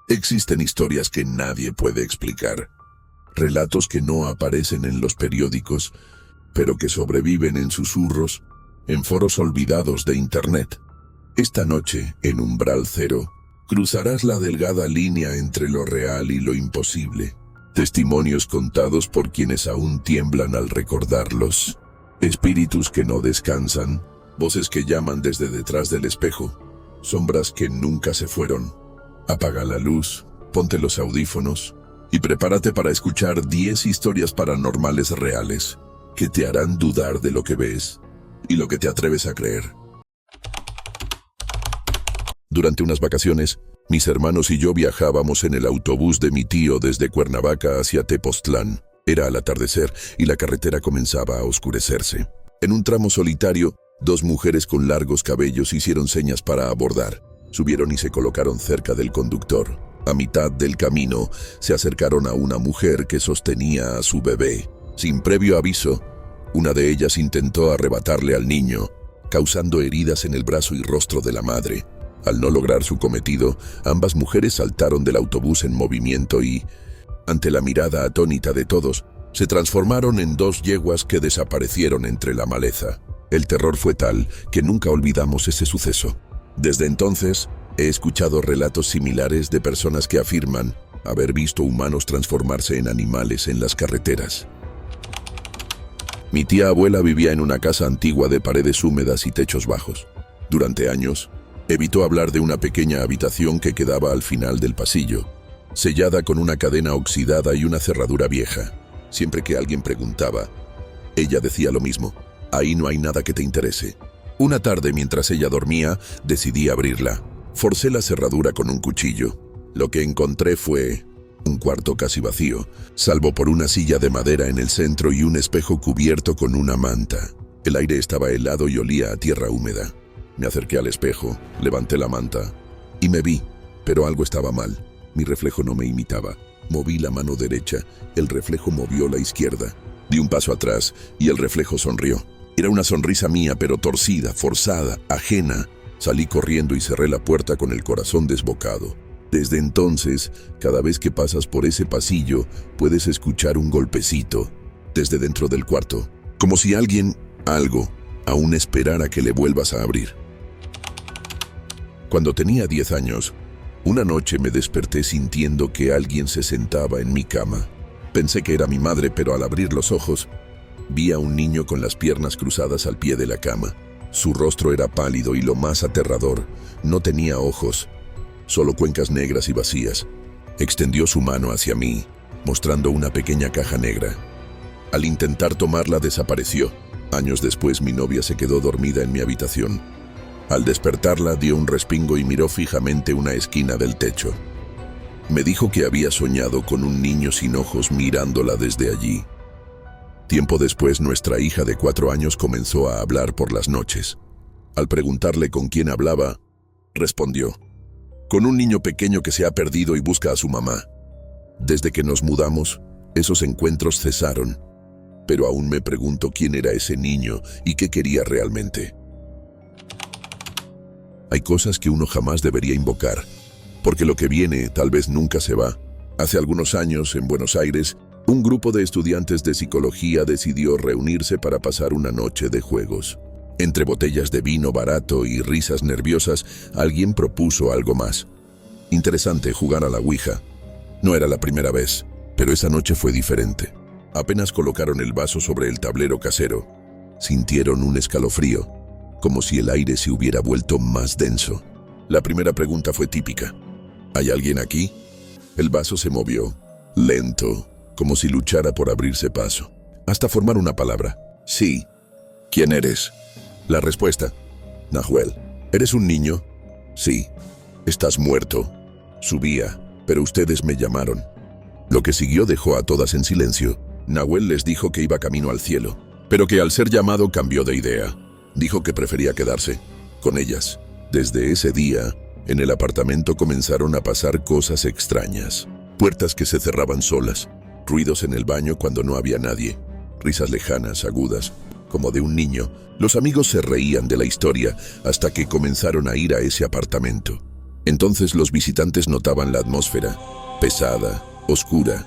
Existen historias que nadie puede explicar, relatos que no aparecen en los periódicos, pero que sobreviven en susurros, en foros olvidados de Internet. Esta noche, en Umbral Cero, cruzarás la delgada línea entre lo real y lo imposible. Testimonios contados por quienes aún tiemblan al recordarlos. Espíritus que no descansan, voces que llaman desde detrás del espejo, sombras que nunca se fueron. Apaga la luz, ponte los audífonos y prepárate para escuchar 10 historias paranormales reales que te harán dudar de lo que ves y lo que te atreves a creer. Durante unas vacaciones, mis hermanos y yo viajábamos en el autobús de mi tío desde Cuernavaca hacia Tepoztlán. Era al atardecer y la carretera comenzaba a oscurecerse. En un tramo solitario, dos mujeres con largos cabellos hicieron señas para abordar. Subieron y se colocaron cerca del conductor. A mitad del camino, se acercaron a una mujer que sostenía a su bebé. Sin previo aviso, una de ellas intentó arrebatarle al niño, causando heridas en el brazo y rostro de la madre. Al no lograr su cometido, ambas mujeres saltaron del autobús en movimiento y, ante la mirada atónita de todos, se transformaron en dos yeguas que desaparecieron entre la maleza. El terror fue tal que nunca olvidamos ese suceso. Desde entonces, he escuchado relatos similares de personas que afirman haber visto humanos transformarse en animales en las carreteras. Mi tía abuela vivía en una casa antigua de paredes húmedas y techos bajos. Durante años, evitó hablar de una pequeña habitación que quedaba al final del pasillo, sellada con una cadena oxidada y una cerradura vieja. Siempre que alguien preguntaba, ella decía lo mismo: ahí no hay nada que te interese. Una tarde, mientras ella dormía, decidí abrirla. Forcé la cerradura con un cuchillo. Lo que encontré fue un cuarto casi vacío, salvo por una silla de madera en el centro y un espejo cubierto con una manta. El aire estaba helado y olía a tierra húmeda. Me acerqué al espejo, levanté la manta y me vi, pero algo estaba mal. Mi reflejo no me imitaba. Moví la mano derecha, el reflejo movió la izquierda. Di un paso atrás y el reflejo sonrió. Era una sonrisa mía, pero torcida, forzada, ajena. Salí corriendo y cerré la puerta con el corazón desbocado. Desde entonces, cada vez que pasas por ese pasillo, puedes escuchar un golpecito desde dentro del cuarto, como si algo, aún esperara que le vuelvas a abrir. Cuando tenía 10 años, una noche me desperté sintiendo que alguien se sentaba en mi cama. Pensé que era mi madre, pero al abrir los ojos, vi a un niño con las piernas cruzadas al pie de la cama. Su rostro era pálido y lo más aterrador, no tenía ojos, solo cuencas negras y vacías. Extendió su mano hacia mí, mostrando una pequeña caja negra. Al intentar tomarla, desapareció. Años después, mi novia se quedó dormida en mi habitación. Al despertarla, dio un respingo y miró fijamente una esquina del techo. Me dijo que había soñado con un niño sin ojos mirándola desde allí. Tiempo después, nuestra hija de 4 años comenzó a hablar por las noches. Al preguntarle con quién hablaba, respondió: con un niño pequeño que se ha perdido y busca a su mamá. Desde que nos mudamos, esos encuentros cesaron, pero aún me pregunto quién era ese niño y qué quería realmente. Hay cosas que uno jamás debería invocar, porque lo que viene tal vez nunca se va. Hace algunos años, en Buenos Aires, un grupo de estudiantes de psicología decidió reunirse para pasar una noche de juegos. Entre botellas de vino barato y risas nerviosas, alguien propuso algo más. Interesante, jugar a la Ouija. No era la primera vez, pero esa noche fue diferente. Apenas colocaron el vaso sobre el tablero casero, sintieron un escalofrío, como si el aire se hubiera vuelto más denso. La primera pregunta fue típica: ¿hay alguien aquí? El vaso se movió, lento, como si luchara por abrirse paso, hasta formar una palabra. Sí. ¿Quién eres? La respuesta: Nahuel. ¿Eres un niño? Sí. Estás muerto. Subía, pero ustedes me llamaron. Lo que siguió dejó a todas en silencio. Nahuel les dijo que iba camino al cielo, pero que al ser llamado cambió de idea. Dijo que prefería quedarse con ellas. Desde ese día, en el apartamento comenzaron a pasar cosas extrañas. Puertas que se cerraban solas, ruidos en el baño cuando no había nadie, risas lejanas, agudas, como de un niño. Los amigos se reían de la historia hasta que comenzaron a ir a ese apartamento. Entonces los visitantes notaban la atmósfera, pesada, oscura.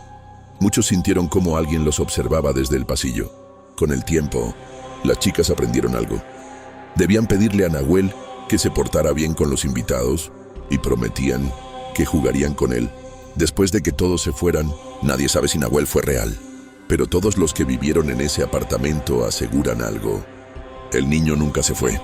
Muchos sintieron cómo alguien los observaba desde el pasillo. Con el tiempo, las chicas aprendieron algo. Debían pedirle a Nahuel que se portara bien con los invitados y prometían que jugarían con él. Después de que todos se fueran, nadie sabe si Nahuel fue real. Pero todos los que vivieron en ese apartamento aseguran algo. El niño nunca se fue.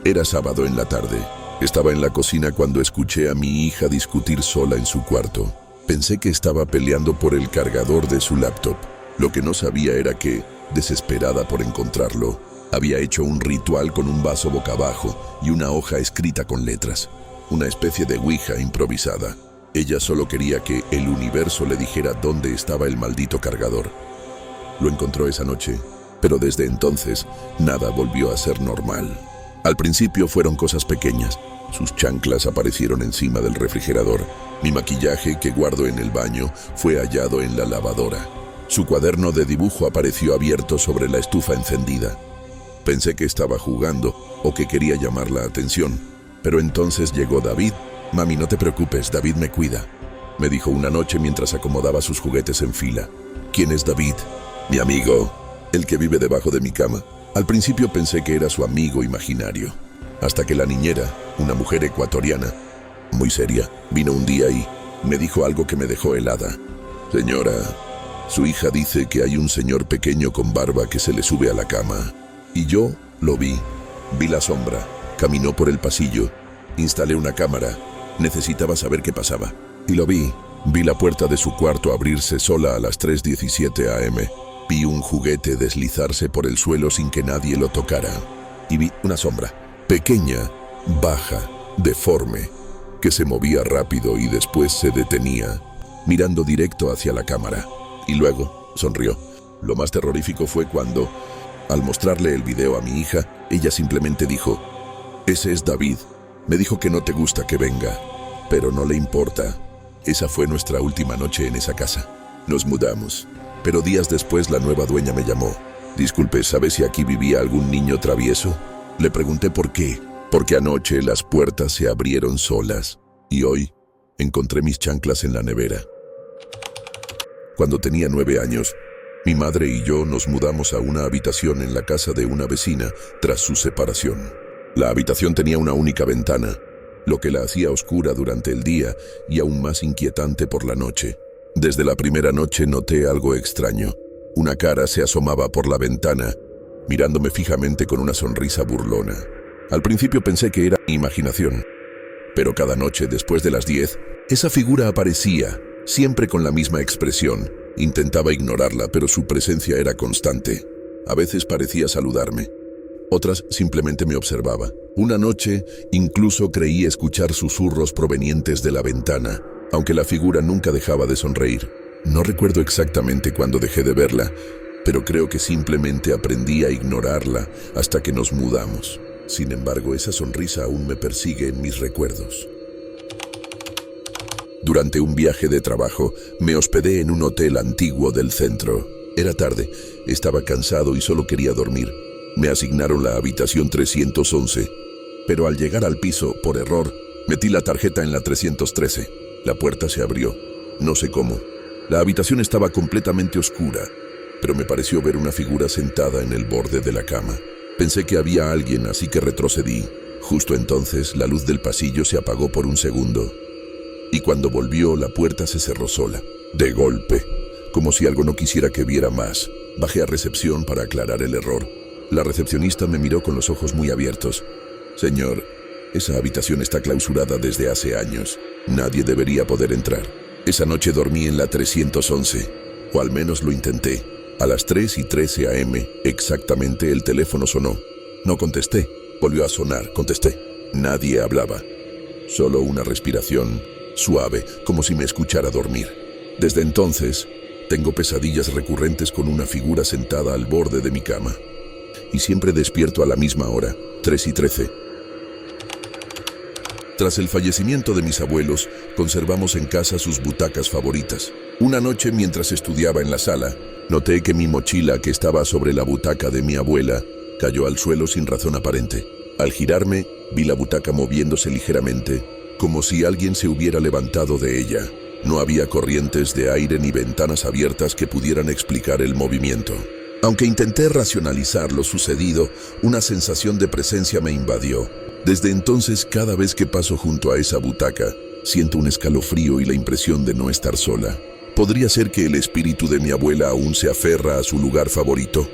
Era sábado en la tarde. Estaba en la cocina cuando escuché a mi hija discutir sola en su cuarto. Pensé que estaba peleando por el cargador de su laptop. Lo que no sabía era que, desesperada por encontrarlo, había hecho un ritual con un vaso boca abajo y una hoja escrita con letras. Una especie de ouija improvisada. Ella solo quería que el universo le dijera dónde estaba el maldito cargador. Lo encontró esa noche, pero desde entonces nada volvió a ser normal. Al principio fueron cosas pequeñas. Sus chanclas aparecieron encima del refrigerador. Mi maquillaje que guardo en el baño fue hallado en la lavadora. Su cuaderno de dibujo apareció abierto sobre la estufa encendida. Pensé que estaba jugando o que quería llamar la atención, pero entonces llegó David. «Mami, no te preocupes, David me cuida», me dijo una noche mientras acomodaba sus juguetes en fila. «¿Quién es David?» «Mi amigo, el que vive debajo de mi cama». Al principio pensé que era su amigo imaginario, hasta que la niñera, una mujer ecuatoriana, muy seria, vino un día y me dijo algo que me dejó helada. «Señora, su hija dice que hay un señor pequeño con barba que se le sube a la cama». Y yo lo vi la sombra, caminó por el pasillo, instalé una cámara, necesitaba saber qué pasaba. Y lo vi la puerta de su cuarto abrirse sola a las 3:17 am. Vi un juguete deslizarse por el suelo sin que nadie lo tocara. Y vi una sombra, pequeña, baja, deforme, que se movía rápido y después se detenía, mirando directo hacia la cámara. Y luego sonrió. Lo más terrorífico fue cuando, al mostrarle el video a mi hija, ella simplemente dijo: «Ese es David. Me dijo que no te gusta que venga, pero no le importa». Esa fue nuestra última noche en esa casa. Nos mudamos, pero días después la nueva dueña me llamó. «Disculpe, ¿sabe si aquí vivía algún niño travieso?» Le pregunté por qué. «Porque anoche las puertas se abrieron solas y hoy encontré mis chanclas en la nevera». Cuando tenía 9 años, mi madre y yo nos mudamos a una habitación en la casa de una vecina tras su separación. La habitación tenía una única ventana, lo que la hacía oscura durante el día y aún más inquietante por la noche. Desde la primera noche noté algo extraño. Una cara se asomaba por la ventana, mirándome fijamente con una sonrisa burlona. Al principio pensé que era mi imaginación, pero cada noche después de las 10, esa figura aparecía, siempre con la misma expresión. Intentaba ignorarla, pero su presencia era constante. A veces parecía saludarme, otras simplemente me observaba. Una noche incluso creí escuchar susurros provenientes de la ventana, aunque la figura nunca dejaba de sonreír. No recuerdo exactamente cuándo dejé de verla, pero creo que simplemente aprendí a ignorarla hasta que nos mudamos. Sin embargo, esa sonrisa aún me persigue en mis recuerdos. Durante un viaje de trabajo, me hospedé en un hotel antiguo del centro. Era tarde, estaba cansado y solo quería dormir. Me asignaron la habitación 311, pero al llegar al piso, por error, metí la tarjeta en la 313. La puerta se abrió, no sé cómo. La habitación estaba completamente oscura, pero me pareció ver una figura sentada en el borde de la cama. Pensé que había alguien, así que retrocedí. Justo entonces, la luz del pasillo se apagó por un segundo. Y cuando volvió, la puerta se cerró sola, de golpe, como si algo no quisiera que viera más. Bajé a recepción para aclarar el error. La recepcionista me miró con los ojos muy abiertos. «Señor, esa habitación está clausurada desde hace años. Nadie debería poder entrar». Esa noche dormí en la 311, o al menos lo intenté. A las 3:13 am, exactamente, el teléfono sonó. No contesté. Volvió a sonar. Contesté. Nadie hablaba. Solo una respiración suave, como si me escuchara dormir. Desde entonces, tengo pesadillas recurrentes con una figura sentada al borde de mi cama. Y siempre despierto a la misma hora, 3:13. Tras el fallecimiento de mis abuelos, conservamos en casa sus butacas favoritas. Una noche, mientras estudiaba en la sala, noté que mi mochila, que estaba sobre la butaca de mi abuela, cayó al suelo sin razón aparente. Al girarme, Vi la butaca moviéndose ligeramente, como si alguien se hubiera levantado de ella. No había corrientes de aire ni ventanas abiertas que pudieran explicar el movimiento. Aunque intenté racionalizar lo sucedido, una sensación de presencia me invadió. Desde entonces, cada vez que paso junto a esa butaca, siento un escalofrío y la impresión de no estar sola. ¿Podría ser que el espíritu de mi abuela aún se aferra a su lugar favorito?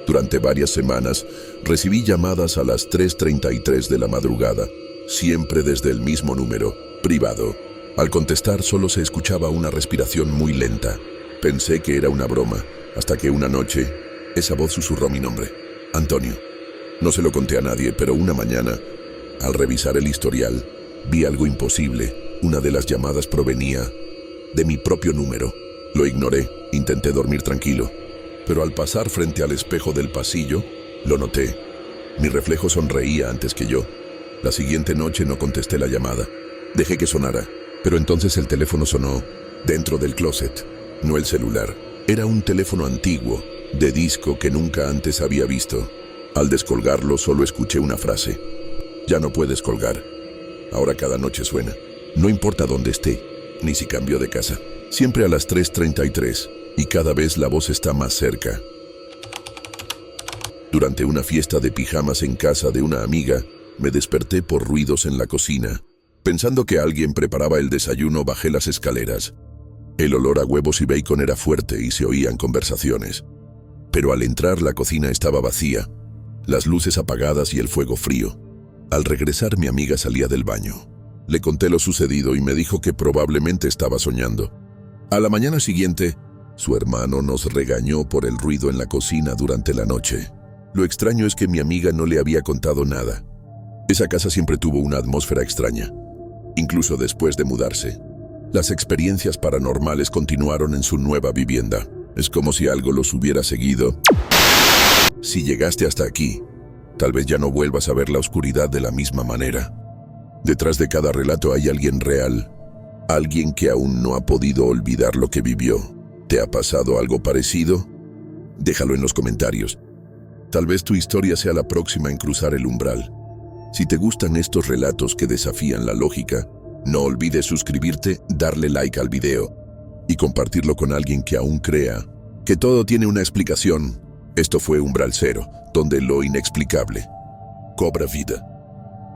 Durante varias semanas, recibí llamadas a las 3:33 de la madrugada, siempre desde el mismo número, privado. Al contestar solo se escuchaba una respiración muy lenta. Pensé que era una broma, hasta que una noche, esa voz susurró mi nombre, Antonio. No se lo conté a nadie, pero una mañana, al revisar el historial, vi algo imposible. Una de las llamadas provenía de mi propio número. Lo ignoré, intenté dormir tranquilo, pero al pasar frente al espejo del pasillo, lo noté. Mi reflejo sonreía antes que yo. La siguiente noche no contesté la llamada. Dejé que sonara, pero entonces el teléfono sonó dentro del closet, no el celular. Era un teléfono antiguo, de disco que nunca antes había visto. Al descolgarlo solo escuché una frase. Ya no puedes colgar. Ahora cada noche suena. No importa dónde esté, ni si cambió de casa. Siempre a las 3:33, y cada vez la voz está más cerca. Durante una fiesta de pijamas en casa de una amiga, me desperté por ruidos en la cocina. Pensando que alguien preparaba el desayuno, bajé las escaleras. El olor a huevos y bacon era fuerte y se oían conversaciones. Pero al entrar, la cocina estaba vacía, las luces apagadas y el fuego frío. Al regresar, mi amiga salía del baño. Le conté lo sucedido y me dijo que probablemente estaba soñando. A la mañana siguiente, su hermano nos regañó por el ruido en la cocina durante la noche. Lo extraño es que mi amiga no le había contado nada. Esa casa siempre tuvo una atmósfera extraña, incluso después de mudarse. Las experiencias paranormales continuaron en su nueva vivienda. Es como si algo los hubiera seguido. Si llegaste hasta aquí, tal vez ya no vuelvas a ver la oscuridad de la misma manera. Detrás de cada relato hay alguien real, alguien que aún no ha podido olvidar lo que vivió. ¿Te ha pasado algo parecido? Déjalo en los comentarios. Tal vez tu historia sea la próxima en cruzar el umbral. Si te gustan estos relatos que desafían la lógica, no olvides suscribirte, darle like al video y compartirlo con alguien que aún crea que todo tiene una explicación. Esto fue Umbral Cero, donde lo inexplicable cobra vida.